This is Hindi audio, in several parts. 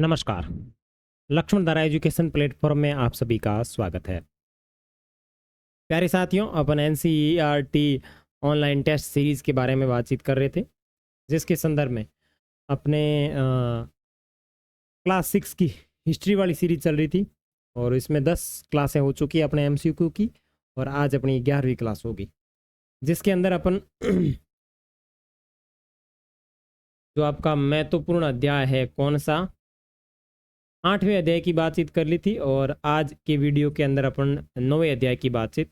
नमस्कार। लक्ष्मण धारा एजुकेशन प्लेटफॉर्म में आप सभी का स्वागत है। प्यारे साथियों, अपन एनसीईआरटी ऑनलाइन टेस्ट सीरीज के बारे में बातचीत कर रहे थे, जिसके संदर्भ में अपने क्लास 6 की हिस्ट्री वाली सीरीज चल रही थी और इसमें 10 क्लासें हो चुकी है अपने एमसीक्यू की, और आज अपनी 11वीं क्लास होगी, जिसके अंदर अपन जो आपका महत्वपूर्ण अध्याय है कौन सा, 8वें अध्याय की बातचीत कर ली थी। और आज के वीडियो के अंदर अपन 9वें अध्याय की बातचीत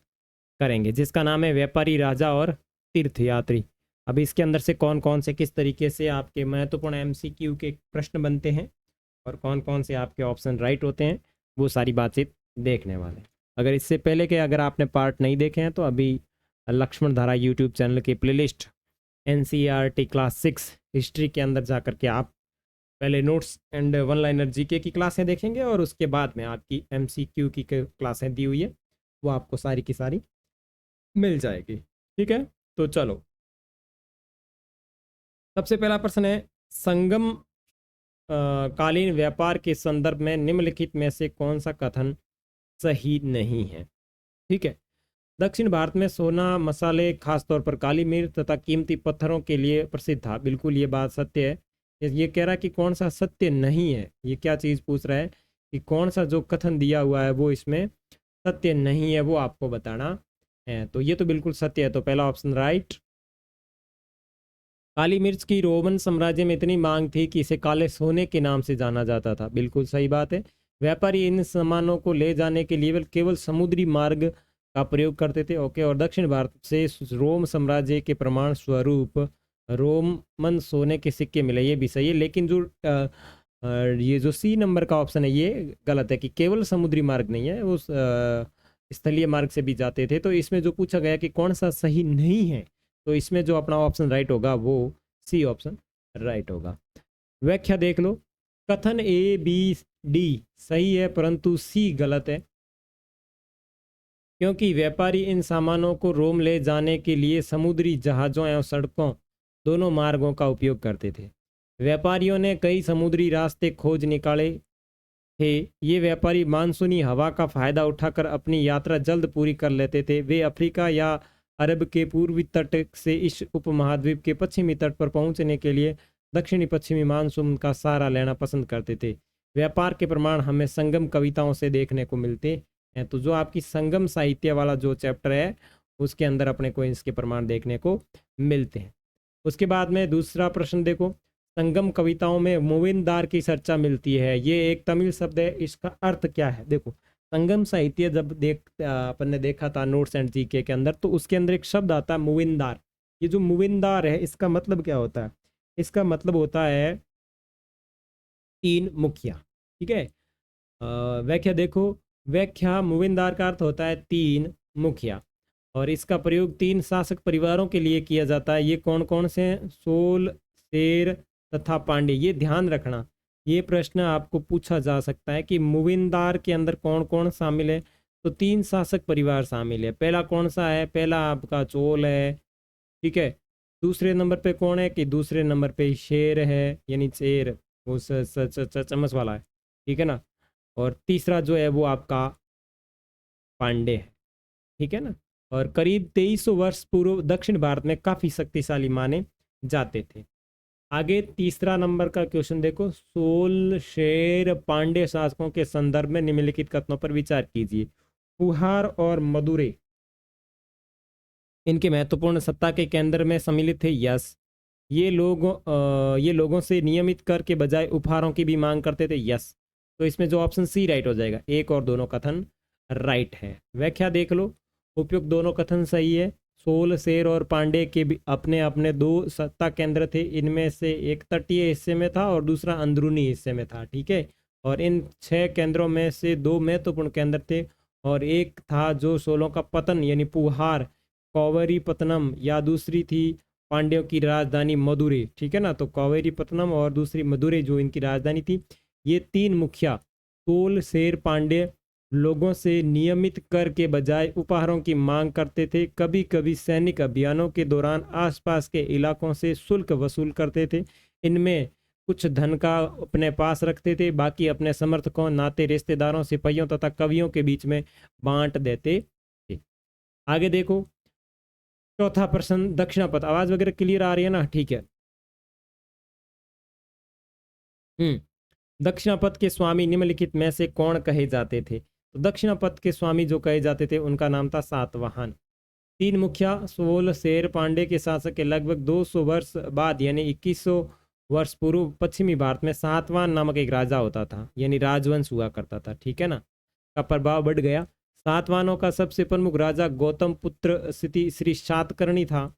करेंगे, जिसका नाम है व्यापारी, राजा और तीर्थयात्री। अब इसके अंदर से कौन कौन से किस तरीके से आपके महत्वपूर्ण एमसीक्यू के प्रश्न बनते हैं और कौन कौन से आपके ऑप्शन राइट होते हैं, वो सारी बातचीत देखने वाले। अगर इससे पहले के अगर आपने पार्ट नहीं देखे हैं तो अभी लक्ष्मण धारा यूट्यूब चैनल की प्लेलिस्ट एनसीईआरटी क्लास 6 हिस्ट्री के अंदर जाकर के आप पहले notes and one liner GK की क्लासें देखेंगे और उसके बाद में आपकी एमसीक्यू की क्लासें दी हुई है, वो आपको सारी की सारी मिल जाएगी। ठीक है, तो चलो, सबसे पहला प्रश्न है, संगम कालीन व्यापार के संदर्भ में निम्नलिखित में से कौन सा कथन सही नहीं है। ठीक है, दक्षिण भारत में सोना, मसाले, खासतौर पर काली मिर्च तथा कीमती पत्थरों के लिए प्रसिद्ध था। बिल्कुल ये बात सत्य है। ये कह रहा है कि कौन सा सत्य नहीं है, ये क्या चीज़ पूछ रहा है कि कौन सा जो कथन दिया हुआ है वो इसमें सत्य नहीं है, वो आपको बताना है। तो ये तो बिल्कुल सत्य है, तो पहला ऑप्शन राइट। काली मिर्च की रोमन साम्राज्य में इतनी मांग थी कि इसे काले सोने के नाम से जाना जाता था। बिल्कुल सही बात है। व्यापारी इन सामानों को ले जाने के लिए केवल समुद्री मार्ग का प्रयोग करते थे। ओके, और दक्षिण भारत से रोम साम्राज्य के प्रमाण स्वरूप रोमन सोने के सिक्के मिले, ये भी सही है। लेकिन जो ये जो सी नंबर का ऑप्शन है ये गलत है कि केवल समुद्री मार्ग नहीं है, उस स्थलीय मार्ग से भी जाते थे। तो इसमें जो पूछा गया कि कौन सा सही नहीं है, तो इसमें जो अपना ऑप्शन राइट होगा वो सी ऑप्शन राइट होगा। व्याख्या देख लो, कथन ए बी डी सही है परंतु सी गलत है, क्योंकि व्यापारी इन सामानों को रोम ले जाने के लिए समुद्री जहाज़ों एवं सड़कों दोनों मार्गों का उपयोग करते थे। व्यापारियों ने कई समुद्री रास्ते खोज निकाले थे। ये व्यापारी मानसूनी हवा का फायदा उठाकर अपनी यात्रा जल्द पूरी कर लेते थे। वे अफ्रीका या अरब के पूर्वी तट से इस उपमहाद्वीप के पश्चिमी तट पर पहुंचने के लिए दक्षिणी पश्चिमी मानसून का सहारा लेना पसंद करते थे। व्यापार के प्रमाण हमें संगम कविताओं से देखने को मिलते हैं। तो जो आपकी संगम साहित्य वाला जो चैप्टर है उसके अंदर अपने को इसके प्रमाण देखने को मिलते हैं। उसके बाद में दूसरा प्रश्न देखो, संगम कविताओं में मुविंदार की चर्चा मिलती है। ये एक तमिल शब्द है, इसका अर्थ क्या है। देखो, संगम साहित्य जब अपन ने देखा था नोट्स एंड जीके के अंदर, तो उसके अंदर एक शब्द आता है मुविंदार। ये जो मुविंदार है इसका मतलब क्या होता है, इसका मतलब होता है 3 मुखिया। ठीक है, व्याख्या देखो, व्याख्या मुविंदार का अर्थ होता है 3 मुखिया, और इसका प्रयोग 3 शासक परिवारों के लिए किया जाता है। ये कौन कौन से हैं, सोल, शेर तथा पांडे। ये ध्यान रखना, ये प्रश्न आपको पूछा जा सकता है कि मुविंदार के अंदर कौन कौन शामिल है। तो 3 शासक परिवार शामिल है। पहला कौन सा है, पहला आपका चोल है। ठीक है, दूसरे नंबर पे कौन है कि दूसरे नंबर पे शेर है, यानी शेर वो चम्मच वाला है। ठीक है ना, और तीसरा जो है वो आपका पांडे है। ठीक है ना, और करीब 2300 वर्ष पूर्व दक्षिण भारत में काफी शक्तिशाली माने जाते थे। आगे तीसरा नंबर का क्वेश्चन देखो, सोल, शेर, पांडे शासकों के संदर्भ में निम्नलिखित कथनों पर विचार कीजिए। फुहार और मदुरै इनके महत्वपूर्ण सत्ता के केंद्र में सम्मिलित थे। यस, ये लोगों से नियमित कर के बजाय उपहारों की भी मांग करते थे। यस, तो इसमें जो ऑप्शन सी राइट हो जाएगा, एक और दोनों कथन राइट है। व्याख्या देख लो, उपयुक्त दोनों कथन सही है। सोल, शेर और पांडे के भी अपने अपने 2 सत्ता केंद्र थे। इनमें से एक तटीय हिस्से में था और दूसरा अंदरूनी हिस्से में था। ठीक है, और इन 6 केंद्रों में से 2 महत्वपूर्ण केंद्र थे, और एक था जो सोलों का पतन यानी पुहार कौवरीपत्तनम, या दूसरी थी पांड्यों की राजधानी मदुरै। ठीक है ना, तो कौवरीपत्तनम और दूसरी मदुरै जो इनकी राजधानी थी। ये 3 मुखिया सोल, शेर, पांड्य लोगों से नियमित कर के बजाय उपहारों की मांग करते थे। कभी कभी सैनिक अभियानों के दौरान आसपास के इलाकों से शुल्क वसूल करते थे। इनमें कुछ धन का अपने पास रखते थे, बाकी अपने समर्थकों, नाते रिश्तेदारों, सिपाहियों तथा कवियों के बीच में बांट देते थे। आगे देखो चौथा प्रश्न, दक्षिणापथ। आवाज वगैरह क्लियर आ रही है ना? ठीक है। दक्षिणापथ के स्वामी निम्नलिखित में से कौन कहे जाते थे? तो दक्षिणापथ के स्वामी जो कहे जाते थे उनका नाम था सातवाहन। तीन मुखिया सोल शेर पांडे के शासक के लगभग 200 वर्ष बाद यानी 2100 वर्ष पूर्व पश्चिमी भारत में सातवाहन नामक एक राजा होता था, यानी राजवंश हुआ करता था, ठीक है ना, का प्रभाव बढ़ गया। सातवाहनों का सबसे प्रमुख राजा गौतम पुत्र श्री सातकर्णी था,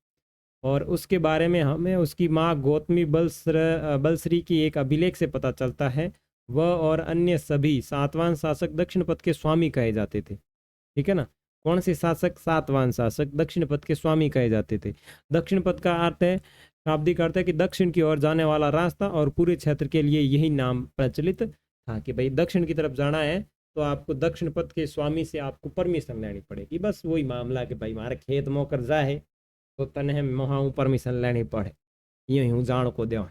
और उसके बारे में हमें उसकी माँ गौतमी बलश्री की एक अभिलेख से पता चलता है। वह और अन्य सभी सातवाहन शासक दक्षिण पथ के स्वामी कहे जाते थे, ठीक है ना। कौन से शासक? सातवाहन शासक दक्षिण पथ के स्वामी कहे जाते थे। दक्षिण पथ का अर्थ है, शाब्दिक अर्थ है कि दक्षिण की ओर जाने वाला रास्ता, और पूरे क्षेत्र के लिए यही नाम प्रचलित था कि भाई दक्षिण की तरफ जाना है तो आपको दक्षिण पथ के स्वामी से आपको परमिशन लेनी पड़ेगी। बस वही मामला कि भाई हमारे खेत मोकर जाए तो तने मोहाऊ परमिशन लेनी पड़े, यूं ही जान को दे।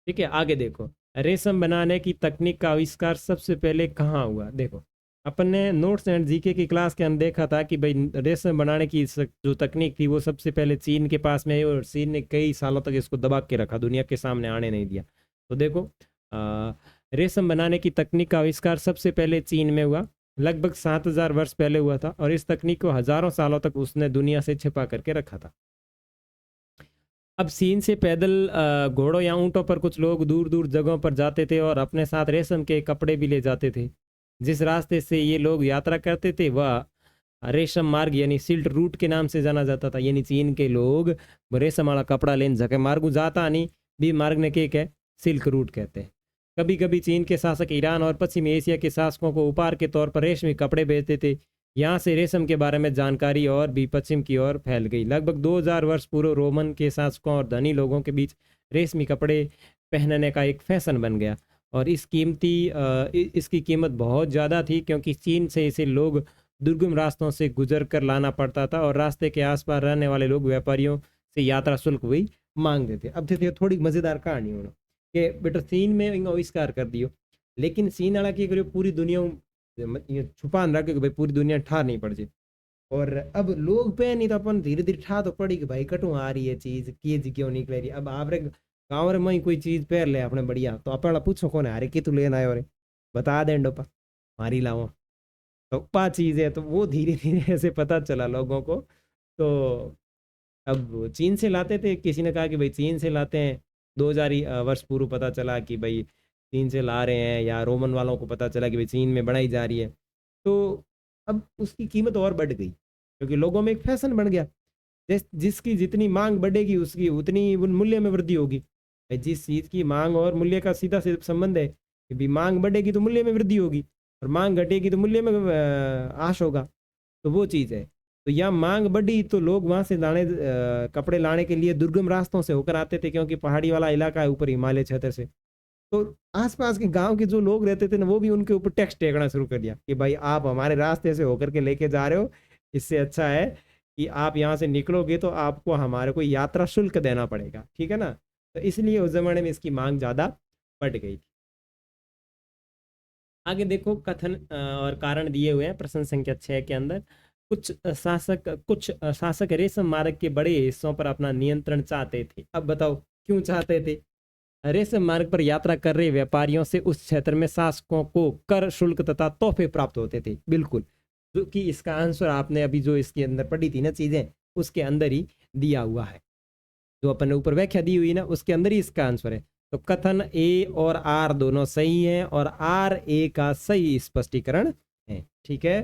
ठीक है, आगे देखो रेशम बनाने की तकनीक का आविष्कार सबसे पहले कहाँ हुआ? देखो अपन ने नोट्स एंड जीके की क्लास के अंदर देखा था कि भाई रेशम बनाने की जो तकनीक थी वो सबसे पहले चीन के पास में आई, और चीन ने कई सालों तक इसको दबा के रखा, दुनिया के सामने आने नहीं दिया। तो देखो रेशम बनाने की तकनीक का आविष्कार सबसे पहले चीन में हुआ, लगभग 7000 वर्ष पहले हुआ था, और इस तकनीक को हजारों सालों तक उसने दुनिया से छिपा करके रखा था। अब चीन से पैदल घोड़ों या ऊंटों पर कुछ लोग दूर दूर जगहों पर जाते थे और अपने साथ रेशम के कपड़े भी ले जाते थे। जिस रास्ते से ये लोग यात्रा करते थे वह रेशम मार्ग यानी सिल्क रूट के नाम से जाना जाता था। यानी चीन के लोग रेशम वाला कपड़ा लेने जगह मार्ग जाता नहीं, भी मार्ग ने के कह सिल्क रूट कहते हैं। कभी कभी चीन के शासक ईरान और पश्चिमी एशिया के शासकों को उपहार के तौर पर रेशमी कपड़े भेजते थे। यहाँ से रेशम के बारे में जानकारी और भी पश्चिम की ओर फैल गई। लगभग 2000 वर्ष पूर्व रोमन के शासकों और धनी लोगों के बीच रेशमी कपड़े पहनने का एक फैशन बन गया, और इसकी कीमत बहुत ज़्यादा थी, क्योंकि चीन से इसे लोग दुर्गम रास्तों से गुजर कर लाना पड़ता था, और रास्ते के आसपास रहने वाले लोग व्यापारियों से यात्रा शुल्क वही मांगते थे। अब थे थोड़ी मज़ेदार कहानी होना कि बेटा चीन में इनको आविष्कार कर दियो, लेकिन चीन वाला की करियो पूरी दुनिया ये छुपा न रखे कि भाई पूरी दुनिया ठा नहीं पड़ जाए। और अब लोग पे नहीं तो अपन धीरे धीरे ठा तो पड़ी कि भाई कटू आ रही है चीज की क्यों निकल रही। अब आप गाँव में कोई चीज पहन ले अपने बढ़िया, तो अपन पूछो कौन है, अरे कि तू लेना है, बता दे डोपा मारी लाओ तो पा चीज है। तो वो धीरे धीरे ऐसे पता चला लोगों को। तो अब चीन से लाते थे, किसी ने कहा कि भाई चीन से लाते हैं, 2000 वर्ष पूर्व पता चला कि भाई चीन से ला रहे हैं, या रोमन वालों को पता चला कि भाई चीन में बनाई जा रही है। तो अब उसकी कीमत और बढ़ गई, क्योंकि लोगों में एक फैशन बन गया, जिसकी जितनी मांग बढ़ेगी उसकी उतनी मूल्य में वृद्धि होगी। जिस चीज़ की मांग और मूल्य का सीधा सीधा संबंध है कि भी मांग बढ़ेगी तो मूल्य में वृद्धि होगी, और मांग घटेगी तो मूल्य में आश होगा। तो वो चीज़ है। तो यहाँ मांग बढ़ी तो लोग वहाँ से कपड़े लाने के लिए दुर्गम रास्तों से होकर आते थे, क्योंकि पहाड़ी वाला इलाका है ऊपर हिमालय क्षेत्र से। तो आसपास के गांव के जो लोग रहते थे ना, वो भी उनके ऊपर टैक्स टेकना शुरू कर दिया कि भाई आप हमारे रास्ते से होकर के लेके जा रहे हो, इससे अच्छा है कि आप यहाँ से निकलोगे तो आपको हमारे को यात्रा शुल्क देना पड़ेगा, ठीक है ना। तो इसलिए उस जमाने में इसकी मांग ज़्यादा बढ़ गई थी। आगे देखो कथन और कारण दिए हुए हैं प्रश्न संख्या 6 के अंदर। कुछ शासक रेशम मार्ग के बड़े हिस्सों पर अपना नियंत्रण चाहते थे। अब बताओ क्यों चाहते थे? रेशम मार्ग पर यात्रा कर रहे व्यापारियों से उस क्षेत्र में शासकों को कर शुल्क तथा तोहफे प्राप्त होते थे। बिल्कुल, जो कि इसका आंसर आपने अभी जो इसके अंदर पढ़ी थी ना चीजें, उसके अंदर ही दिया हुआ है, जो अपन ने ऊपर व्याख्या दी हुई ना उसके अंदर ही इसका आंसर है। तो कथन ए और आर दोनों सही हैं, और आर ए का सही स्पष्टीकरण है, ठीक है।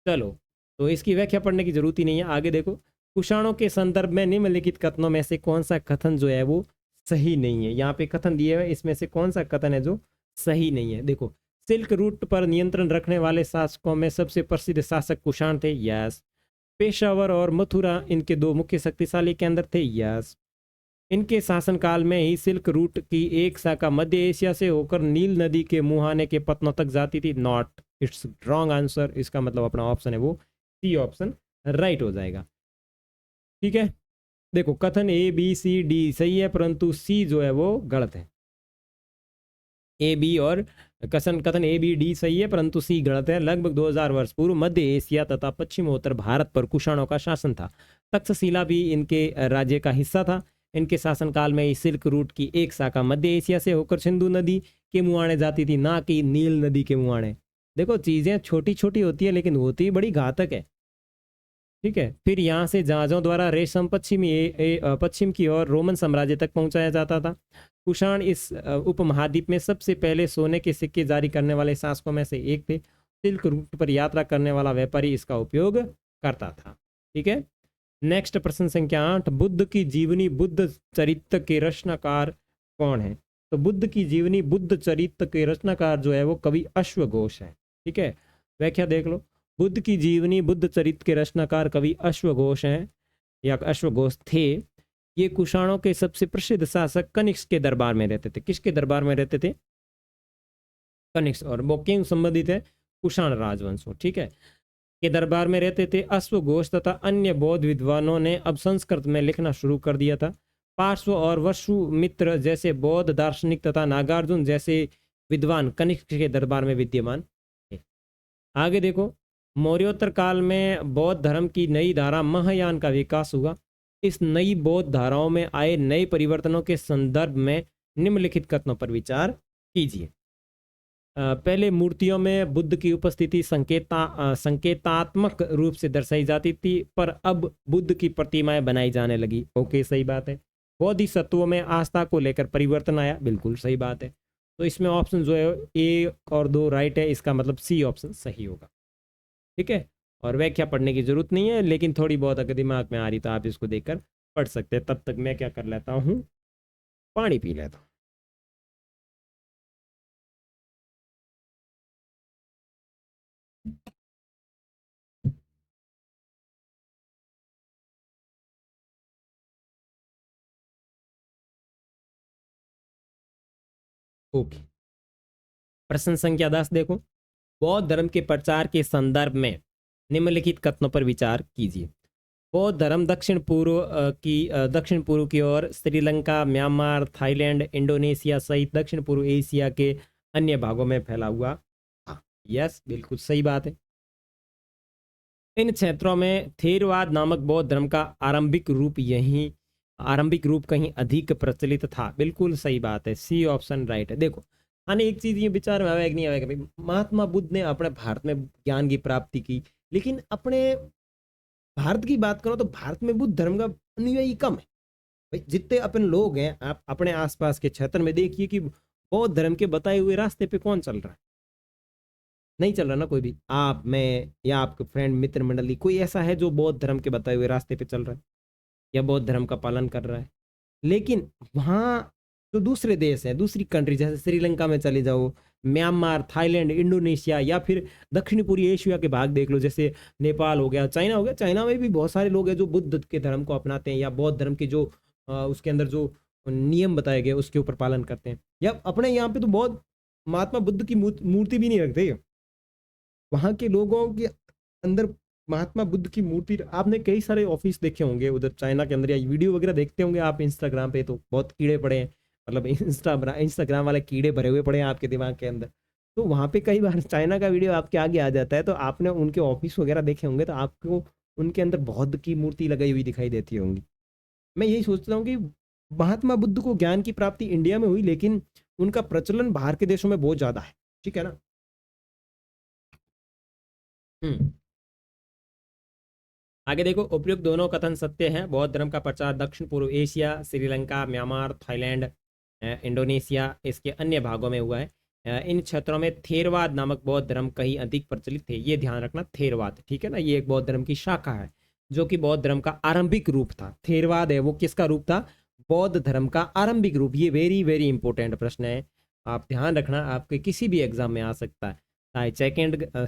चलो, तो इसकी व्याख्या पढ़ने की जरूरत ही नहीं है। आगे देखो, कुषाणों के संदर्भ में निम्नलिखित कथनों में से कौन सा कथन जो है वो सही नहीं है? यहाँ पे कथन दिए हुए, इसमें से कौन सा कथन है जो सही नहीं है? देखो, सिल्क रूट पर नियंत्रण रखने वाले शासकों में सबसे प्रसिद्ध शासक कुषाण थे, यस। पेशावर और मथुरा इनके दो मुख्य शक्तिशाली केंद्र थे, यस। इनके शासनकाल में ही सिल्क रूट की एक शाखा मध्य एशिया से होकर नील नदी के मुहाने के पत्तनों तक जाती थी, नॉट। It's wrong answer. इसका मतलब अपना ऑप्शन है वो सी ऑप्शन राइट हो जाएगा, ठीक है। देखो, कथन ए बी सी डी सही है, परंतु सी जो है वो गलत है। ए बी और कथन कथन ए बी डी सही है, परंतु सी गलत है। लगभग 2000 वर्ष पूर्व मध्य एशिया तथा पश्चिमोत्तर भारत पर कुषाणों का शासन था। तक्षशिला भी इनके राज्य का हिस्सा था। इनके शासनकाल में सिल्क रूट की एक शाखा मध्य एशिया से होकर सिंधु नदी के मुहाने जाती थी, ना कि नील नदी के मुहाने। देखो चीजें छोटी छोटी होती है लेकिन होती बड़ी घातक है। ठीक है, फिर यहाँ से जहाजों द्वारा रेशम पश्चिम की ओर रोमन साम्राज्य तक पहुंचाया जाता था। कुषाण इस उपमहाद्वीप में सबसे पहले सोने के सिक्के जारी करने वाले शासकों में से एक थे। सिल्क रूट पर यात्रा करने वाला व्यापारी इसका उपयोग करता था। ठीक है, नेक्स्ट प्रश्न संख्या 8, बुद्ध की जीवनी बुद्ध चरित्र के रचनाकार कौन है? तो बुद्ध की जीवनी बुद्ध चरित्र के रचनाकार जो है वो कवि अश्वघोष है। ठीक है, व्याख्या देख लो। बुद्ध की जीवनी बुद्ध चरित्र के रचनाकार कवि अश्वघोष हैं या अश्वघोष थे। ये कुषाणों के सबसे प्रसिद्ध शासक कनिष्क के दरबार में रहते थे। किसके दरबार में रहते थे? कनिष्क। और वो क्यों संबंधित है? कुषाण राजवंशों। ठीक है, के दरबार में रहते थे। अश्वघोष तथा अन्य बौद्ध विद्वानों ने अब संस्कृत में लिखना शुरू कर दिया था। पार्श्व और वसुमित्र जैसे बौद्ध दार्शनिक तथा नागार्जुन जैसे विद्वान कनिष्क के दरबार में विद्यमान थे। आगे देखो, मौर्योत्तर काल में बौद्ध धर्म की नई धारा महायान का विकास हुआ। इस नई बौद्ध धाराओं में आए नए परिवर्तनों के संदर्भ में निम्नलिखित कथनों पर विचार कीजिए। पहले मूर्तियों में बुद्ध की उपस्थिति संकेतात्मक रूप से दर्शाई जाती थी, पर अब बुद्ध की प्रतिमाएं बनाई जाने लगी। ओके, सही बात है। बोधिसत्वों में आस्था को लेकर परिवर्तन आया। बिल्कुल सही बात है। तो इसमें ऑप्शन जो है 1 और 2 राइट है, इसका मतलब सी ऑप्शन सही होगा। ठीक है, और व्याख्या पढ़ने की जरूरत नहीं है, लेकिन थोड़ी बहुत अगर दिमाग में आ रही तो आप इसको देखकर पढ़ सकते हैं। तब तक मैं क्या कर लेता हूँ, पानी पी लेता हूँ। ओके, प्रश्न संख्या 10 देखो। बौद्ध धर्म के प्रचार के संदर्भ में निम्नलिखित कथनों पर विचार कीजिए। बौद्ध धर्म दक्षिण पूर्व की ओर श्रीलंका, म्यांमार, थाईलैंड, इंडोनेशिया सहित दक्षिण पूर्व एशिया के अन्य भागों में फैला हुआ था। यस, बिल्कुल सही बात है। इन क्षेत्रों में थेरवाद नामक बौद्ध धर्म का आरंभिक रूप कहीं अधिक प्रचलित था। बिल्कुल सही बात है, सी ऑप्शन राइट है। देखो, हाँ, एक चीज ये विचार में आएगा नहीं आएगा भाई, महात्मा बुद्ध ने अपने भारत में ज्ञान की प्राप्ति की, लेकिन अपने भारत की बात करो तो भारत में बुद्ध धर्म का अनुयायी कम है भाई। जितने अपन लोग हैं, आप अपने आसपास के क्षेत्र में देखिए कि बौद्ध धर्म के बताए हुए रास्ते पे कौन चल रहा है? नहीं चल रहा ना कोई भी। आप, मैं या आपके फ्रेंड, मित्र मंडली, कोई ऐसा है जो बौद्ध धर्म के बताए हुए रास्ते पे चल रहा है या बौद्ध धर्म का पालन कर रहा है? लेकिन वहाँ जो दूसरे देश हैं, दूसरी कंट्री, जैसे श्रीलंका में चले जाओ, म्यांमार, थाईलैंड, इंडोनेशिया, या फिर दक्षिण पूर्वी एशिया के भाग देख लो, जैसे नेपाल हो गया, चाइना हो गया। चाइना में भी बहुत सारे लोग हैं जो बुद्ध के धर्म को अपनाते हैं या बौद्ध धर्म के जो उसके अंदर जो नियम बताए गए उसके ऊपर पालन करते हैं। या अपने यहाँ पे तो बहुत महात्मा बुद्ध की मूर्ति भी नहीं रखते। वहाँ के लोगों के अंदर महात्मा बुद्ध की मूर्ति, आपने कई सारे ऑफिस देखे होंगे उधर चाइना के अंदर, या वीडियो वगैरह देखते होंगे आप इंस्टाग्राम पे, तो बहुत कीड़े पड़े हैं, मतलब इंस्टाग्राम वाले कीड़े भरे हुए पड़े हैं आपके दिमाग के अंदर। तो वहाँ पे कई बार चाइना का वीडियो आपके आगे आ जाता है, तो आपने उनके ऑफिस वगैरह देखे होंगे, तो आपको उनके अंदर बौद्ध की मूर्ति लगाई हुई दिखाई देती होंगी। मैं यही सोचता हूँ कि महात्मा बुद्ध को ज्ञान की प्राप्ति इंडिया में हुई, लेकिन उनका प्रचलन बाहर के देशों में बहुत ज्यादा है। ठीक है ना? आगे देखो, उपयुक्त दोनों कथन सत्य हैं। बौद्ध धर्म का प्रचार दक्षिण पूर्व Asia, Sri Lanka, Myanmar, Thailand, Indonesia, इसके अन्य भागों में हुआ है। इन क्षेत्रों में थेरवाद नामक बौद्ध धर्म कहीं अधिक प्रचलित थे। ये ध्यान रखना, थेरवाद, ठीक है ना, ये एक बौद्ध धर्म की शाखा है जो कि बौद्ध धर्म का आरंभिक रूप था। थेरवाद है वो किसका रूप था? बौद्ध धर्म का आरंभिक रूप। ये वेरी वेरी इंपॉर्टेंट प्रश्न है, आप ध्यान रखना, आपके किसी भी एग्जाम में आ सकता है। चाहे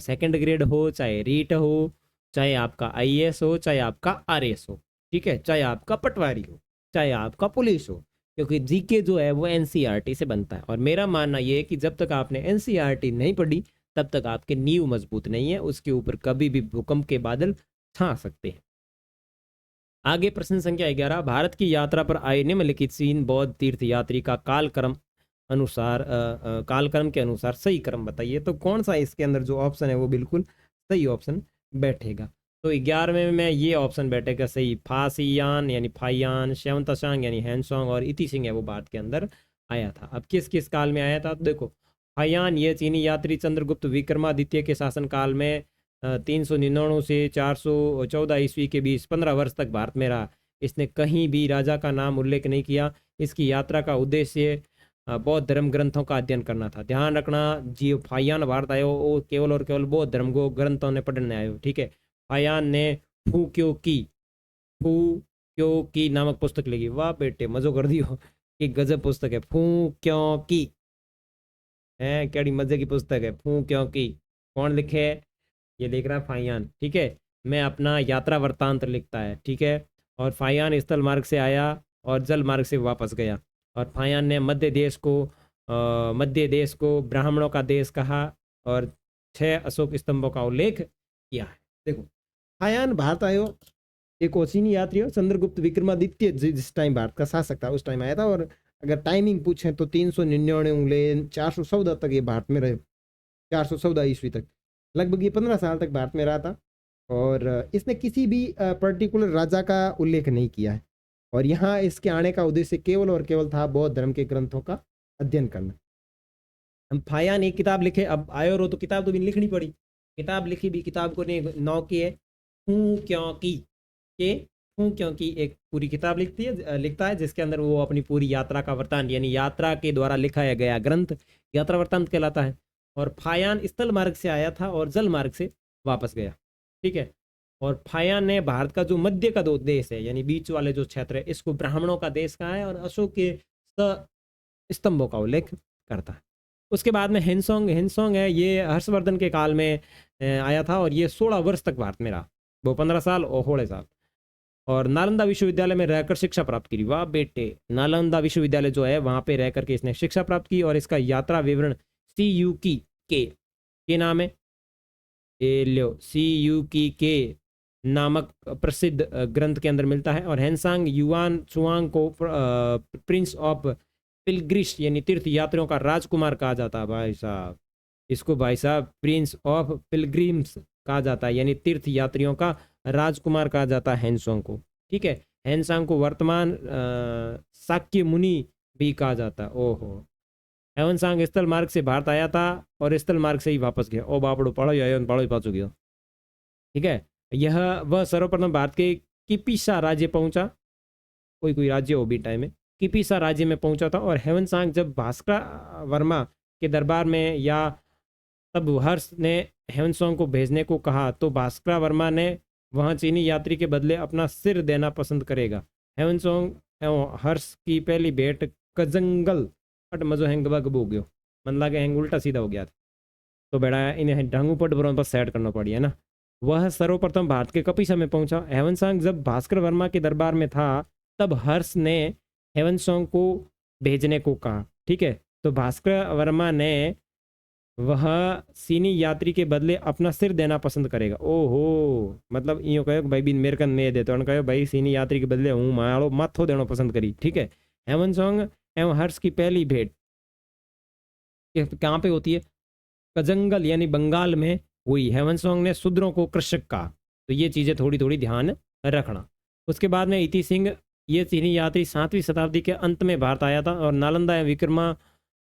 सेकेंड ग्रेड हो, चाहे रीट हो, चाहे आपका आईएएस हो, चाहे आपका आरएस हो, ठीक है, चाहे आपका पटवारी हो, चाहे आपका पुलिस हो, क्योंकि जीके जो है वो एनसीईआरटी से बनता है। और मेरा मानना ये है कि जब तक आपने एनसीईआरटी नहीं पढ़ी तब तक आपके नींव मजबूत नहीं है, उसके ऊपर कभी भी भूकंप के बादल छा सकते हैं। आगे प्रश्न संख्या 11, भारत की यात्रा पर आए निम्नलिखित 3 बौद्ध तीर्थ यात्री का कालक्रम अनुसार कालक्रम के अनुसार सही क्रम बताइए। तो कौन सा इसके अंदर जो ऑप्शन है वो बिल्कुल सही ऑप्शन बैठेगा। तो 11वें में ये ऑप्शन बैठेगा सही, फासियान यानी फाइयान, श्यवंतशांग यानी हैंसोंग और इति सिंह है वो भारत के अंदर आया था। अब किस किस काल में आया था, तो देखो फाइयान ये चीनी यात्री चंद्रगुप्त विक्रमादित्य के शासनकाल में 399 से 414 ईस्वी के बीच 15 वर्ष तक भारत में रहा। इसने कहीं भी राजा का नाम उल्लेख नहीं किया। इसकी यात्रा का उद्देश्य बौद्ध धर्म ग्रंथों का अध्ययन करना था। ध्यान रखना, जी फाइयान भारत आयो वो केवल और केवल बौद्ध धर्म को ग्रंथों ने पढ़ने आयो, ठीक है। फाइयान ने फू क्यों की नामक पुस्तक लिखी। वाह बेटे मजो कर दियो कि गजब पुस्तक है, फू क्यों की है, केड़ी मजे की पुस्तक है फू क्यों की। कौन लिखे है, ये लिख रहा है फाइयान, ठीक है। मैं अपना यात्रा वृत्तांत लिखता है, ठीक है। और फाइयान स्थल मार्ग से आया और जल मार्ग से वापस गया। और फाइयान ने मध्य देश को ब्राह्मणों का देश कहा और 6 अशोक स्तंभों का उल्लेख किया है। देखो फाइयान भारत आयो, एक चीनी यात्री हो, चंद्रगुप्त विक्रमादित्य जिस टाइम भारत का शासक था उस टाइम आया था। और अगर टाइमिंग पूछें तो 399 ले 414 तक ये भारत में रहे, 414 ईस्वी तक, लगभग ये 15 साल तक भारत में रहा था। और इसने किसी भी पर्टिकुलर राजा का उल्लेख नहीं किया है। और यहाँ इसके आने का उद्देश्य केवल और केवल था बौद्ध धर्म के ग्रंथों का अध्ययन करना। हम फाइयान एक किताब लिखे, अब आयो रो तो किताब तो भी लिखनी पड़ी, किताब लिखी भी, किताब को ने नौ की है हूँ क्यों की के हूँ क्योंकि एक पूरी किताब लिखता है जिसके अंदर वो अपनी पूरी यात्रा का वृत्तांत यानी यात्रा के द्वारा लिखाया गया ग्रंथ यात्रा वृत्तांत कहलाता है। और फाइयान स्थल मार्ग से आया था और जल मार्ग से वापस गया, ठीक है। और फाइयान ने भारत का जो मध्य का दो देश है यानी बीच वाले जो क्षेत्र है इसको ब्राह्मणों का देश कहा है और अशोक के स्तंभों का उल्लेख करता है। उसके बाद में हेनसोंग है, ये हर्षवर्धन के काल में आया था और ये 16 वर्ष तक भारत में रहा, वो 15 साल और 16 साल। और नालंदा विश्वविद्यालय में रहकर शिक्षा प्राप्त की। वाह बेटे, नालंदा विश्वविद्यालय जो है वहां पे रह करके इसने शिक्षा प्राप्त की। और इसका यात्रा विवरण CUK के नाम है, CUK नामक प्रसिद्ध ग्रंथ के अंदर मिलता है। और हैंसांग युआन चुआंग को प्रिंस ऑफ पिलग्रिश यानी तीर्थ यात्रियों का राजकुमार कहा जाता है। भाई साहब इसको भाई साहब प्रिंस ऑफ पिलग्रिम्स कहा जाता है यानी तीर्थ यात्रियों का राजकुमार कहा जाता है हैंसोंग को, ठीक है। हैंसांग को वर्तमान शाक्य मुनि भी कहा जाता है। ओहो, हैवनसांग स्थल मार्ग से भारत आया था और स्थल मार्ग से ही वापस गया। ओ बापड़ो पढ़ो आयो पढ़ो पाचो गया, ठीक है। यह वह सर्वप्रथम भारत के किपिसा राज्य पहुंचा, कोई राज्य हो भी टाइम में किपिसा राज्य में पहुंचा था। और हैवनसांग जब भास्कर वर्मा के दरबार में या तब हर्ष ने हैवनसांग को भेजने को कहा तो भास्कर वर्मा ने वहां चीनी यात्री के बदले अपना सिर देना पसंद करेगा। हैवनसांग एवं हर्ष की पहली भेंट कजंगल पट मजो हैंग बग हो गयो, मन लगे हैंग उल्टा सीधा हो गया था तो बेड़ा इन्हें ढंगू पट पर बस सेट करना पड़ी है ना। वह सर्वप्रथम भारत के कपिसा में पहुंचा। हैवनसांग जब भास्कर वर्मा के दरबार में था तब हर्ष ने हैवनसांग को भेजने को कहा, ठीक है। तो भास्कर वर्मा ने वह चीनी यात्री के बदले अपना सिर देना पसंद करेगा। ओहो, मतलब यूँ कहो भाई बिन मेरे कन नहीं देते, कहो भाई चीनी यात्री के बदले हूँ मारो माथो देना पसंद करी, ठीक है। हैवनसांग एवं हर्ष की पहली भेंट कहाँ पे होती है, कजंगल यानी बंगाल में हुई। हैवनसांग ने शूद्रों को कृषक कहा, तो ये चीज़ें थोड़ी थोड़ी ध्यान रखना। उसके बाद में इति सिंह ये चीनी यात्री 7वीं शताब्दी के अंत में भारत आया था और नालंदा एवं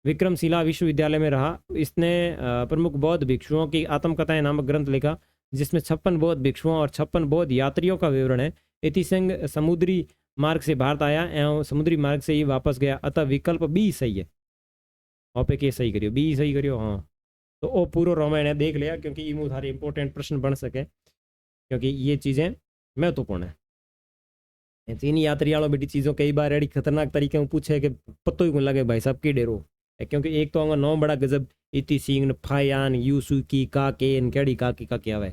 विक्रमशिला विश्वविद्यालय में रहा। इसने प्रमुख बौद्ध भिक्षुओं की आत्मकथाएं नामक ग्रंथ लिखा जिसमें 56 बौद्ध भिक्षुओं और 56 बौद्ध यात्रियों का विवरण है। इति सिंह समुद्री मार्ग से भारत आया एवं समुद्री मार्ग से ही वापस गया, अतः विकल्प बी सही है। और पे के सही करियो, बी सही करियो। हाँ, तो वो पूरा रामायण है देख लिया क्योंकि इमू थारे इंपॉर्टेंट प्रश्न बन सके क्योंकि ये चीज़ें महत्वपूर्ण है। चीनी यात्री वालों बेटी चीज़ों कई बार एडी खतरनाक तरीके में पूछे कि पत्तो ही कौन लगे भाई साहब की डेरो है, क्योंकि एक तो होगा नौ बड़ा गजब, इति सिंह, फायान, यूसुकी, काकेन, केड़ी काकी का क्या है।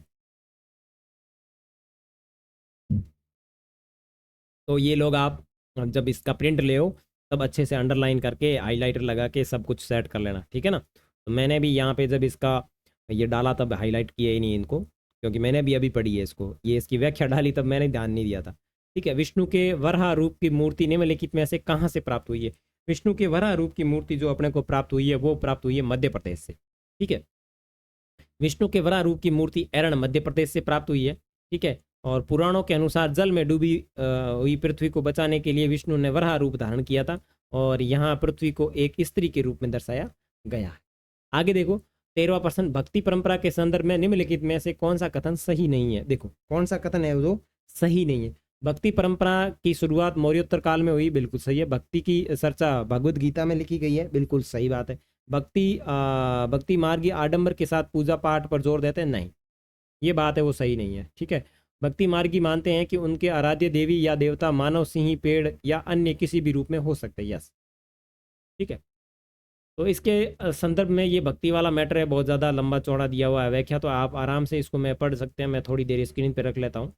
तो ये लोग आप जब इसका प्रिंट ले हो तब अच्छे से अंडरलाइन करके हाईलाइटर लगा के सब कुछ सेट कर लेना, ठीक है ना। तो मैंने भी यहाँ पे जब इसका ये डाला तब हाईलाइट किया ही नहीं इनको क्योंकि मैंने भी अभी पढ़ी है इसको, ये इसकी व्याख्या डाली तब मैंने ध्यान नहीं दिया था, ठीक है। विष्णु के वराह रूप की मूर्ति निम्नलिखित में से कहाँ से प्राप्त हुई है। विष्णु के वराह रूप की मूर्ति जो अपने को प्राप्त हुई है वो प्राप्त हुई है मध्य प्रदेश से। ठीक है, विष्णु के वराह रूप की मूर्ति एरण मध्य प्रदेश से प्राप्त हुई है। ठीक है, और पुराणों के अनुसार जल में डूबी हुई पृथ्वी को बचाने के लिए विष्णु ने वराह रूप धारण किया था, और यहाँ पृथ्वी को एक स्त्री के रूप में दर्शाया गया है। आगे देखो 13वां प्रश्न, भक्ति परंपरा के संदर्भ में निम्नलिखित में से कौन सा कथन सही नहीं है। देखो कौन सा कथन है जो सही नहीं है। भक्ति परंपरा की शुरुआत मौर्योत्तर काल में हुई, बिल्कुल सही है। भक्ति की चर्चा भगवद गीता में लिखी गई है, बिल्कुल सही बात है। भक्ति मार्गी आडंबर के साथ पूजा पाठ पर जोर देते हैं, नहीं, ये बात है वो सही नहीं है। ठीक है, भक्ति मार्गी मानते हैं कि उनके आराध्य देवी या देवता मानव, सिंह, पेड़ या अन्य किसी भी रूप में हो सकते हैं। यस, ठीक है, तो इसके संदर्भ में ये भक्ति वाला मैटर है, बहुत ज़्यादा लंबा चौड़ा दिया हुआ है व्याख्या, तो आप आराम से इसको मैं पढ़ सकते हैं। मैं थोड़ी देर स्क्रीन पे रख लेता हूँ।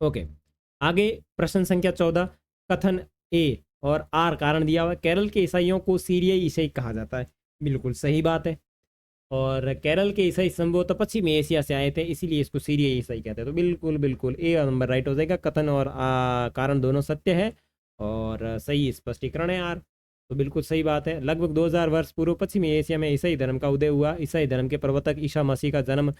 ओके, आगे प्रश्न संख्या 14, कथन ए और आर कारण दिया हुआ है। केरल के ईसाइयों को सीरियाई ईसाई कहा जाता है, बिल्कुल सही बात है। और केरल के ईसाई संभवतः पश्चिमी एशिया से आए थे, इसीलिए इसको सीरियाई ईसाई कहते हैं। तो बिल्कुल बिल्कुल ए नंबर राइट हो जाएगा। कथन और कारण दोनों सत्य है और सही स्पष्टीकरण है आर, तो बिल्कुल सही बात है। लगभग 2000 वर्ष पूर्व पश्चिमी एशिया में ईसाई धर्म का उदय हुआ। ईसाई धर्म के प्रवर्तक ईसा मसीह का जन्म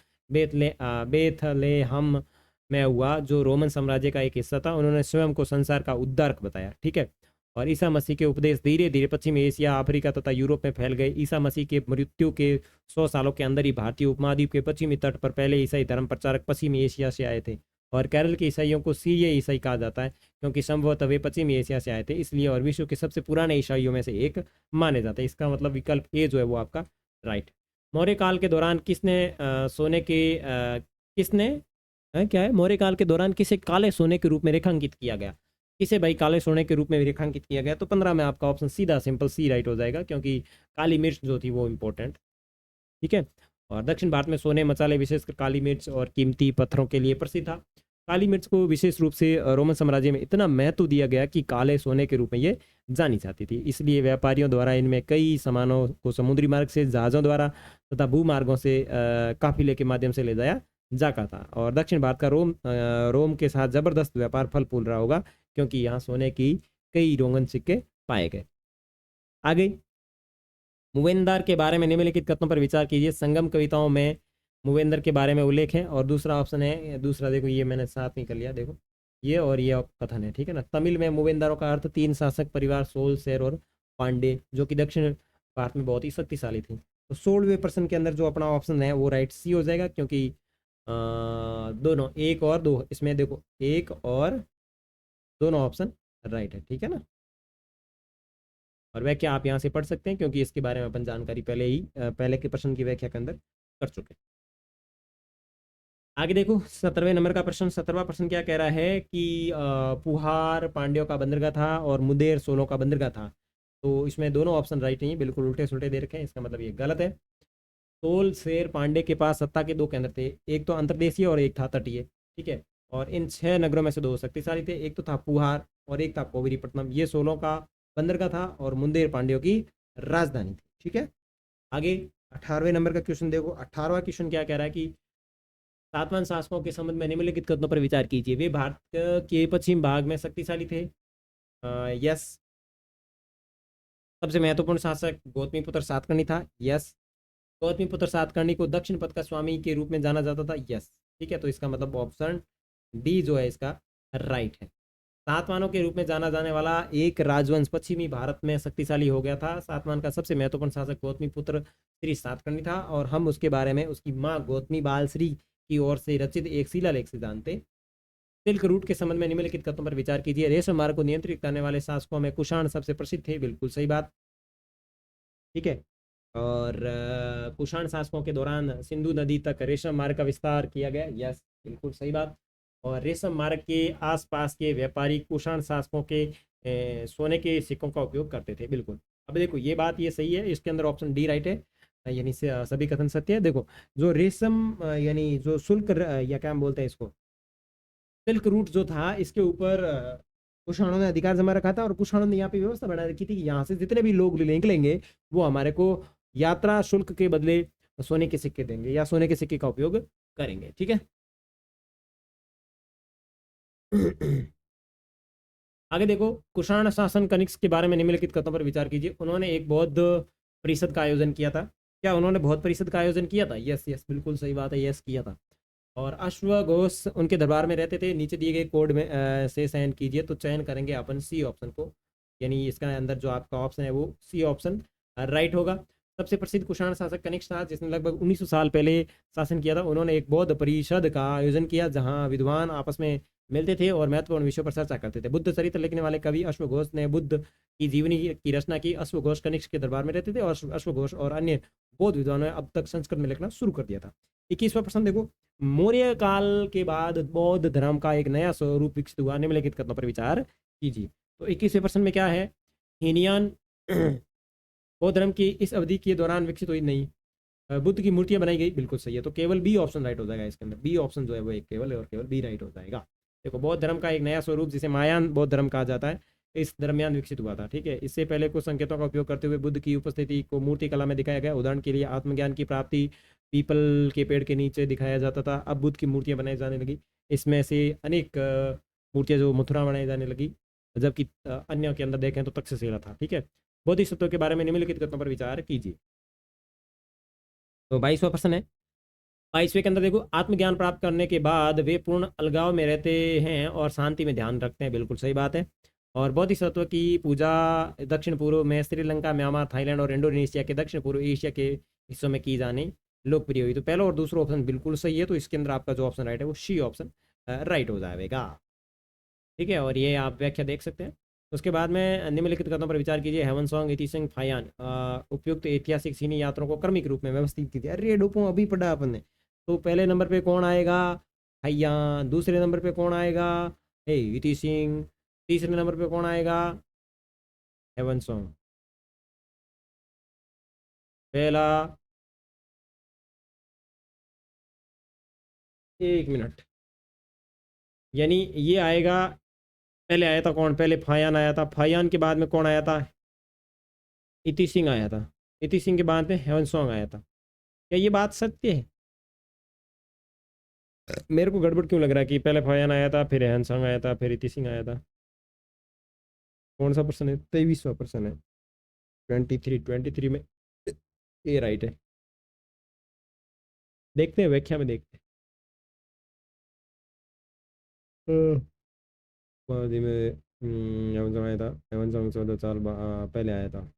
बेथलेहम में हुआ, जो रोमन साम्राज्य का एक हिस्सा था। उन्होंने स्वयं को संसार का उद्धारक बताया। ठीक है, और ईसा मसीह के उपदेश धीरे धीरे पश्चिमी एशिया, अफ्रीका तथा यूरोप में फैल गए। ईसा मसीह के मृत्यु के 100 सालों के अंदर ही भारतीय उपमहाद्वीप के पश्चिमी तट पर पहले ईसाई धर्म प्रचारक पश्चिमी एशिया से आए थे। और केरल के ईसाइयों को सीरियाई ईसाई कहा जाता है, क्योंकि संभवतः वे पश्चिमी एशिया से आए थे, इसलिए, और विश्व के सबसे पुराने ईसाइयों में से एक माने जाते हैं। इसका मतलब विकल्प ए जो है वो आपका राइट। मौर्य काल के दौरान सोने के किसने क्या है, मौर्य काल के दौरान किसे काले सोने के रूप में रेखांकित किया गया। किसे भाई काले सोने के रूप में रेखांकित किया गया, तो 15 में आपका ऑप्शन सीधा सिंपल सी राइट हो जाएगा, क्योंकि काली मिर्च जो थी वो इंपॉर्टेंट। ठीक है, और दक्षिण भारत में सोने, मसाले, विशेषकर काली मिर्च और कीमती पत्थरों के लिए प्रसिद्ध था। काली मिर्च को विशेष रूप से रोमन साम्राज्य में इतना महत्व दिया गया कि काले सोने के रूप में ये जानी जाती थी, इसलिए व्यापारियों द्वारा इनमें कई सामानों को समुद्री मार्ग से, जहाज़ों द्वारा तथा भूमार्गों से काफिले के माध्यम से ले जाया जाता था। और दक्षिण भारत का रोम के साथ जबरदस्त व्यापार फल फूल रहा होगा, क्योंकि यहाँ सोने की कई रोगन सिक्के पाए गए। आगे मूवेंदर के बारे में निम्नलिखित कथनों पर विचार कीजिए। संगम कविताओं में मूवेंदर के बारे में उल्लेख है, और दूसरा ऑप्शन है, दूसरा देखो ये मैंने साथ में कर लिया, देखो ये और ये कथन है। ठीक है ना, तमिल में मूवेंदरों का अर्थ 3 शासक परिवार सोल, सेर और पांडे, जो कि दक्षिण भारत में बहुत ही शक्तिशाली थी। तो 16वें प्रश्न के अंदर जो अपना ऑप्शन है वो राइट सी हो जाएगा, क्योंकि दोनों 1 और 2 इसमें देखो 1 और दोनों ऑप्शन राइट है। ठीक है ना, और व्याख्या आप यहाँ से पढ़ सकते हैं, क्योंकि इसके बारे में अपन जानकारी पहले के प्रश्न की व्याख्या के अंदर कर चुके हैं। आगे देखो 17वें नंबर का प्रश्न। 17वां प्रश्न क्या कह रहा है कि पुहार पांड्यों का बंदरगाह था और मुदेर सोलों का बंदरगाह था। तो इसमें दोनों ऑप्शन राइट नहीं है, बिल्कुल उल्टे सुल्टे दे रखे हैं, इसका मतलब ये गलत है। सोल, शेर, पांडे के पास सत्ता के 2 केंद्र थे, एक तो अंतर्देशीय और एक था तटीय। ठीक है, और इन 6 नगरों में से 2 शक्तिशाली थे, एक तो था पुहार और एक था कोविरीपट्टनम। ये सोलों का बंदरगाह था और मुंदेर पांड्यों की राजधानी थी। ठीक है, आगे 18वें नंबर का क्वेश्चन देखो। 18वां क्वेश्चन क्या कह रहा है कि सातवां शासकों के संबंध में निम्नलिखित कथनों पर विचार कीजिए। वे भारत के पश्चिम भाग में शक्तिशाली थे। यस। सबसे महत्वपूर्ण शासक गौतमीपुत्र सातकर्णी था। यस। गौतमीपुत्र सातकर्णी को दक्षिण पथ का स्वामी के रूप में जाना जाता था। यस। ठीक है, तो इसका मतलब ऑप्शन डी जो है इसका राइट है। सातवानों के रूप में जाना जाने वाला एक राजवंश पश्चिमी भारत में शक्तिशाली हो गया था। सातवान का सबसे महत्वपूर्ण शासक गौतमीपुत्र श्री सातकर्णी था, और हम उसके बारे में उसकी माँ गौतमी बाल श्री की ओर से रचित एक शिलालेख से जानते। सिल्क रूट के संबंध में निम्नलिखित कथनों पर विचार कीजिए। रेशम मार्ग को नियंत्रित करने वाले शासकों में कुषाण सबसे प्रसिद्ध थे। बिल्कुल सही बात। ठीक है, और कुषाण शासकों के दौरान सिंधु नदी तक रेशम मार्ग का विस्तार किया गया। यस, बिल्कुल सही बात। और रेशम मार्ग के आसपास के व्यापारी कुषाण शासकों के सोने के सिक्कों का उपयोग करते थे। बिल्कुल। अब देखो ये बात ये सही है, इसके अंदर ऑप्शन डी राइट है, यानी सभी कथन सत्य है। देखो जो रेशम यानी जो शुल्क या क्या हम बोलते हैं इसको, सिल्क रूट जो था, इसके ऊपर कुषाणों ने अधिकार जमा रखा था, और कुषाणों ने यहाँ पे व्यवस्था बना रखी थी कि यहाँ से जितने भी लोग निकलेंगे वो हमारे को यात्रा शुल्क के बदले सोने के सिक्के देंगे या सोने के सिक्के का उपयोग करेंगे। ठीक है, आगे देखो, कुषाण शासन कनिष्क के बारे में निम्नलिखित कथनों पर विचार कीजिए। उन्होंने एक बौद्ध परिषद का आयोजन किया था। क्या उन्होंने बौद्ध परिषद का आयोजन किया था? यस यस, बिल्कुल सही बात है, यस किया था। और अश्वघोष उनके दरबार में रहते थे। नीचे दिए गए कोड में से चयन कीजिए, तो चयन करेंगे अपन सी ऑप्शन को, यानी इसका अंदर जो आपका ऑप्शन है वो सी ऑप्शन राइट होगा। सबसे प्रसिद्ध कुषाण शासक कनिष्क था, जिसने लगभग 1900 साल पहले शासन किया था। उन्होंने एक बौद्ध परिषद का आयोजन किया, जहां विद्वान आपस में मिलते थे और महत्वपूर्ण विषयों पर चर्चा करते थे। बुद्ध चरित्र लिखने वाले कवि अश्वघोष ने बुद्ध की जीवनी की रचना की। अश्वघोष कनिष्क के दरबार में रहते थे और अश्वघोष और अन्य बौद्ध विद्वानों ने अब तक संस्कृत में लिखना शुरू कर दिया था। 21वां प्रश्न देखो, मौर्य काल के बाद बौद्ध धर्म का एक नया स्वरूप विकसित हुआ, निम्नलिखित कथनों पर विचार कीजिए। तो 21वें प्रश्न में क्या है? हीनयान बौद्ध धर्म की इस अवधि के दौरान विकसित हुई नहीं। बुद्ध की मूर्तियां बनाई गई, बिल्कुल सही है। तो केवल बी ऑप्शन राइट हो जाएगा इसके अंदर। बी ऑप्शन जो है वो एक केवल है और केवल बी राइट हो जाएगा। देखो, बौद्ध धर्म का एक नया स्वरूप जिसे महायान बौद्ध धर्म कहा जाता है, इस दरमियान विकसित हुआ था। ठीक है, इससे पहले कुछ संकेतों का उपयोग करते हुए बुद्ध की उपस्थिति को मूर्ति कला में दिखाया गया। उदाहरण के लिए आत्मज्ञान की प्राप्ति पीपल के पेड़ के नीचे दिखाया जाता था। अब बुद्ध की मूर्तियां बनाई जाने लगी। इसमें से अनेक मूर्तियां जो मथुरा बनाई जाने लगी, जबकि अन्य के अंदर देखें तो तक्षशिला था। ठीक है, बोधिसत्व के बारे में निम्नलिखित कथनों पर विचार कीजिए। तो 22वां प्रश्न है। 22वें के अंदर देखो, आत्मज्ञान प्राप्त करने के बाद वे पूर्ण अलगाव में रहते हैं और शांति में ध्यान रखते हैं, बिल्कुल सही बात है। और बोधिसत्व की पूजा दक्षिण पूर्व में श्रीलंका, म्यांमार, थाईलैंड और इंडोनेशिया के दक्षिण पूर्व एशिया के हिस्सों में की जानी लोकप्रिय हुई। तो पहला और दूसरा ऑप्शन बिल्कुल सही है, तो इसके अंदर आपका जो ऑप्शन राइट है वो सी ऑप्शन राइट हो जाएगा। ठीक है, और ये आप व्याख्या देख सकते हैं। उसके बाद में निम्नलिखित कथनों पर विचार कीजिए। हेवन सॉन्ग इतिसिंग फायान उपयुक्त ऐतिहासिक चीनी यात्रों को क्रमिक रूप में व्यवस्थित कीजिए। अरे डोपो, अभी पढ़ा अपन ने। तो पहले नंबर पे कौन आएगा? हयान। दूसरे नंबर पे कौन आएगा? हे इतिसिंग। तीसरे नंबर पे कौन आएगा? Heaven song. पहला, एक मिनट, यानी ये आएगा। पहले आया था कौन? पहले फायान आया था। फायान के बाद में कौन आया था? इति सिंह आया था। इति सिंह के बाद में हेवन सॉन्ग आया था। क्या ये बात सत्य है? मेरे को गड़बड़ क्यों लग रहा है कि पहले फायान आया था, फिर हेवन सॉन्ग आया था, फिर इति सिंह आया था। कौन सा पर्सन है? 23वां पर्सन है। 23 में ये राइट है। देखते हैं, व्याख्या में देखते हैं। बाद में हेवन सॉन्ग आया था। हेवन सॉन्ग 14 साल पहले आया था।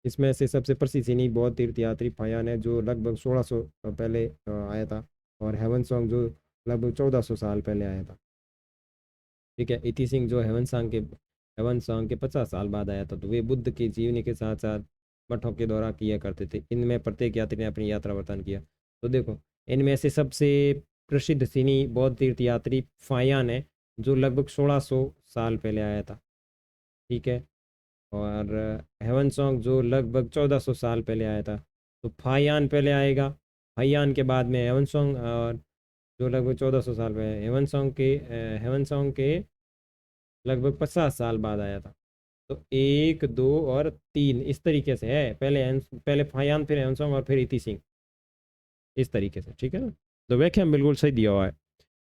इसमें से सबसे प्रसिद्ध चीनी बौद्ध तीर्थयात्री फायान है, जो लगभग 1600 पहले आया था। और हेवन सॉन्ग जो लगभग 1400 साल पहले आया था। ठीक है, इति सिंह जो हेवन सॉन्ग के 50 साल बाद आया था। तो वे बुद्ध की जीवनी के साथ साथ मठों के दौरा किया करते थे। इनमें प्रत्येक यात्री ने अपनी यात्रा वर्णन किया। तो देखो, इनमें से सबसे प्रसिद्ध चीनी बौद्ध तीर्थयात्री फायान है, जो लगभग 1600 साल पहले आया था। ठीक है, और हेवन सॉन्ग जो लगभग 1400 साल पहले आया था। तो फायान पहले आएगा, फायान के बाद में हेवन सॉन्ग, और जो लगभग 1400 साल पहले हेवन सॉन्ग के लगभग 50 साल बाद आया था। तो 1 2 और 3 इस तरीके से है। पहले फायान, फिर हेवन सॉन्ग और फिर इति सिंह, इस तरीके से। ठीक है ना? तो व्याख्या में बिल्कुल सही दिया हुआ है।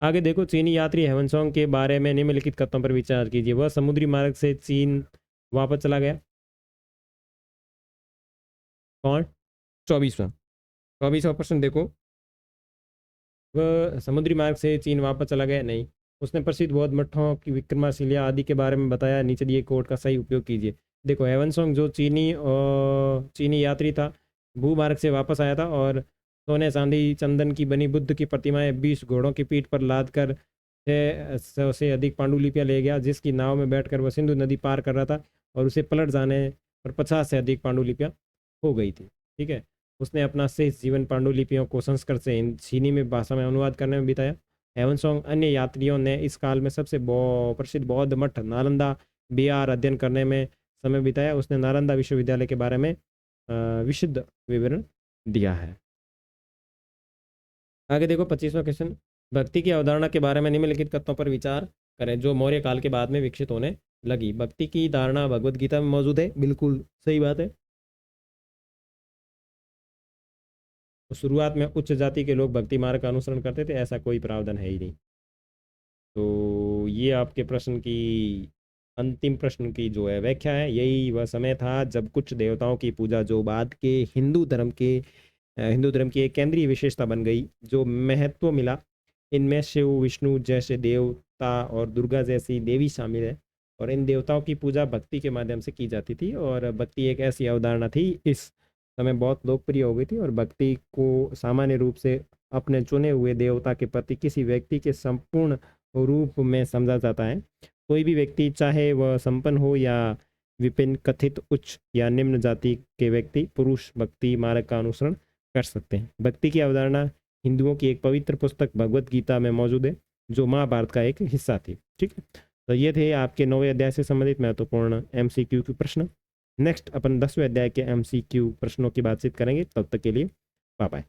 आगे देखो, चीनी यात्री हेवन सॉन्ग के बारे में निम्नलिखित कथनों पर विचार कीजिए। वह समुद्री मार्ग से चीन वापस चला गया। कौन? 24वां। 24वां प्रश्न देखो, वह समुद्री मार्ग से चीन वापस चला गया? नहीं। उसने प्रसिद्ध बौद्ध मठों की विक्रमाशिला आदि के बारे में बताया। नीचे दिए कोड का सही उपयोग कीजिए। देखो, हेवनसोंग जो चीनी यात्री था, भूमार्ग से वापस आया था और सोने चांदी चंदन की बनी बुद्ध की प्रतिमाएं 20 घोड़ों की पीठ पर लाद कर 600 से अधिक पांडुलिपियां ले गया, जिसकी नाव में बैठकर वह सिंधु नदी पार कर रहा था और उसे पलट जाने पर 50 से अधिक पांडुलिपियां हो गई थी। ठीक है, उसने अपना शेष जीवन पांडुलिपियों को संस्कृत से चीनी में भाषा में अनुवाद करने में बिताया। हेवनसोंग अन्य यात्रियों ने इस काल में सबसे प्रसिद्ध बौद्ध मठ नालंदा बिहार अध्ययन करने में समय बिताया। उसने नालंदा विश्वविद्यालय के बारे में विशुद्ध विवरण दिया है। आगे देखो, 25वां क्वेश्चन, भक्ति की अवधारणा के बारे में निम्नलिखित तत्वों पर विचार करें, जो मौर्य काल के बाद में विकसित होने लगी। भक्ति की धारणा भगवद गीता में मौजूद है, बिल्कुल सही बात है। तो शुरुआत में उच्च जाति के लोग भक्ति मार्ग का अनुसरण करते थे, ऐसा कोई प्रावधान है ही नहीं। तो ये आपके प्रश्न की अंतिम प्रश्न की जो है व्याख्या है। यही वह समय था जब कुछ देवताओं की पूजा जो बाद के हिंदू धर्म की एक केंद्रीय विशेषता बन गई, जो महत्व मिला। इनमें शिव विष्णु जैसे देवता और दुर्गा जैसी देवी शामिल है, और इन देवताओं की पूजा भक्ति के माध्यम से की जाती थी। और भक्ति एक ऐसी अवधारणा थी, इस समय बहुत लोकप्रिय हो गई थी, और भक्ति को सामान्य रूप से अपने चुने हुए देवता के प्रति किसी व्यक्ति के संपूर्ण रूप में समझा जाता है। कोई भी व्यक्ति, चाहे वह संपन्न हो या विपिन, कथित उच्च या निम्न जाति के व्यक्ति, पुरुष भक्ति मार्ग का अनुसरण कर सकते हैं। भक्ति की अवधारणा हिंदुओं की एक पवित्र पुस्तक भगवत गीता में मौजूद है, जो महाभारत का एक हिस्सा थी। ठीक है, तो ये थे आपके 9वें अध्याय से संबंधित महत्वपूर्ण MCQ के प्रश्न। नेक्स्ट अपन 10वें अध्याय के MCQ प्रश्नों की बातचीत करेंगे। तब तक के लिए बाय बाय।